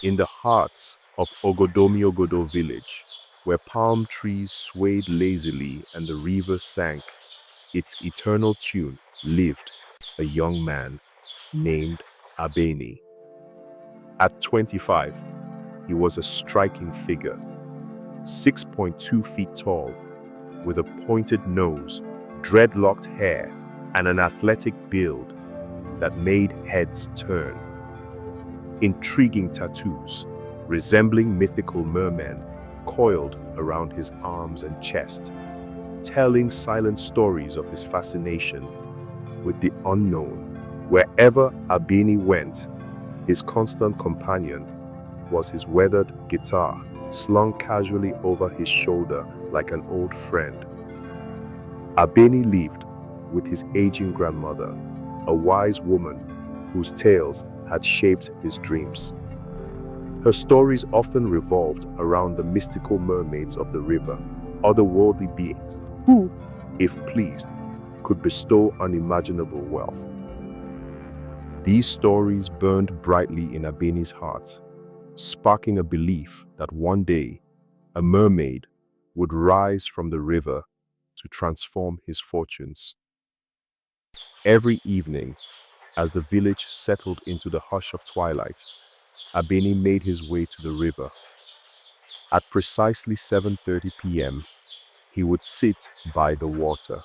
In the heart of Ogodomiogodo village, where palm trees swayed lazily and the river sank its eternal tune, lived a young man named Abeni. At 25, he was a striking figure, 6.2 feet tall, with a pointed nose, dreadlocked hair, and an athletic build that made heads turn. Intriguing tattoos, resembling mythical mermen, coiled around his arms and chest, telling silent stories of his fascination with the unknown. Wherever Abeni went, his constant companion was his weathered guitar, slung casually over his shoulder like an old friend. Abeni lived with his aging grandmother, a wise woman whose tales had shaped his dreams. Her stories often revolved around the mystical mermaids of the river, otherworldly beings who, if pleased, could bestow unimaginable wealth. These stories burned brightly in Abeni's heart, sparking a belief that one day a mermaid would rise from the river to transform his fortunes. Every evening, as the village settled into the hush of twilight, Abeni made his way to the river. At precisely 7:30 p.m., he would sit by the water,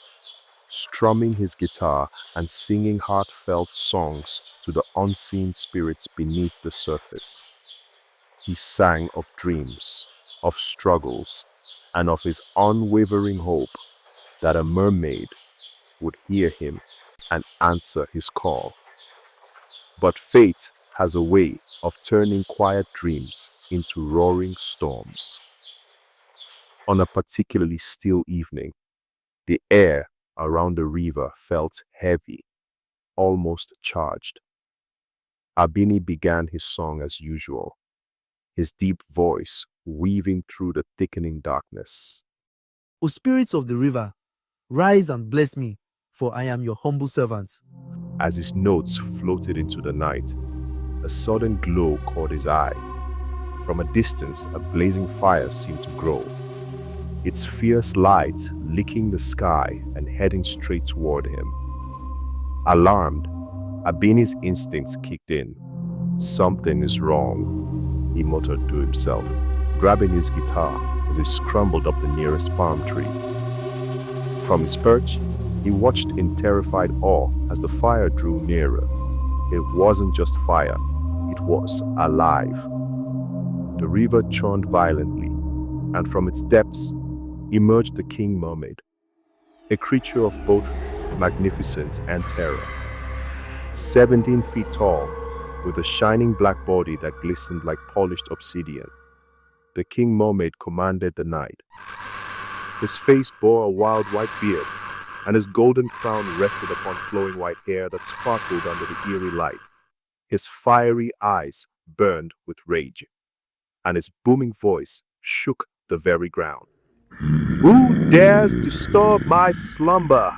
strumming his guitar and singing heartfelt songs to the unseen spirits beneath the surface. He sang of dreams, of struggles, and of his unwavering hope that a mermaid would hear him and answer his call. But fate has a way of turning quiet dreams into roaring storms. On a particularly still evening, the air around the river felt heavy, almost charged. Abini began his song as usual, his deep voice weaving through the thickening darkness. O spirits of the river, rise and bless me, for I am your humble servant. As his notes floated into the night, a sudden glow caught his eye. From a distance, a blazing fire seemed to grow, its fierce light licking the sky and heading straight toward him. Alarmed, Abini's instincts kicked in. "Something is wrong," he muttered to himself, grabbing his guitar as he scrambled up the nearest palm tree. From his perch, he watched in terrified awe as the fire drew nearer. It wasn't just fire, it was alive. The river churned violently, and from its depths emerged the King Mermaid, a creature of both magnificence and terror. 17 feet tall, with a shining black body that glistened like polished obsidian, the King Mermaid commanded the night. His face bore a wild white beard, and his golden crown rested upon flowing white hair that sparkled under the eerie light. His fiery eyes burned with rage, and his booming voice shook the very ground. "Who dares disturb my slumber?"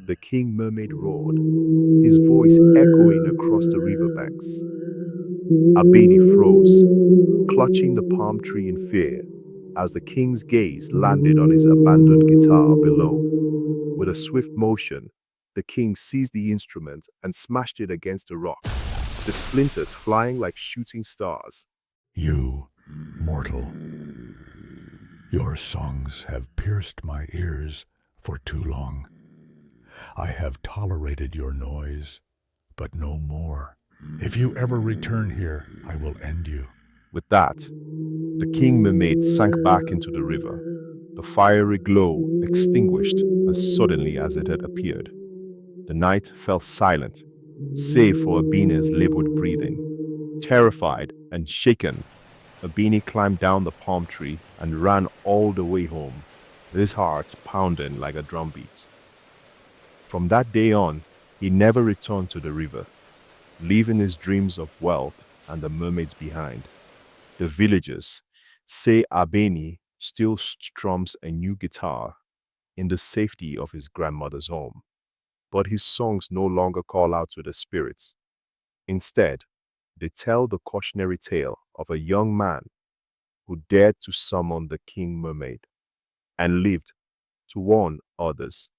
the King Mermaid roared, his voice echoing across the riverbanks. Abeni froze, clutching the palm tree in fear, as the king's gaze landed on his abandoned guitar below. With a swift motion, the king seized the instrument and smashed it against a rock, the splinters flying like shooting stars. You, mortal, your songs have pierced my ears for too long. I have tolerated your noise, but no more. If you ever return here, I will end you. With that, the King Mermaid sank back into the river, the fiery glow extinguished as suddenly as it had appeared. The night fell silent, save for Abini's labored breathing. Terrified and shaken, Abini climbed down the palm tree and ran all the way home, his heart pounding like a drumbeat. From that day on, he never returned to the river, leaving his dreams of wealth and the mermaids behind. The villagers say Abeni still strums a new guitar in the safety of his grandmother's home, but his songs no longer call out to the spirits. Instead, They tell the cautionary tale of a young man who dared to summon the King Mermaid and lived to warn others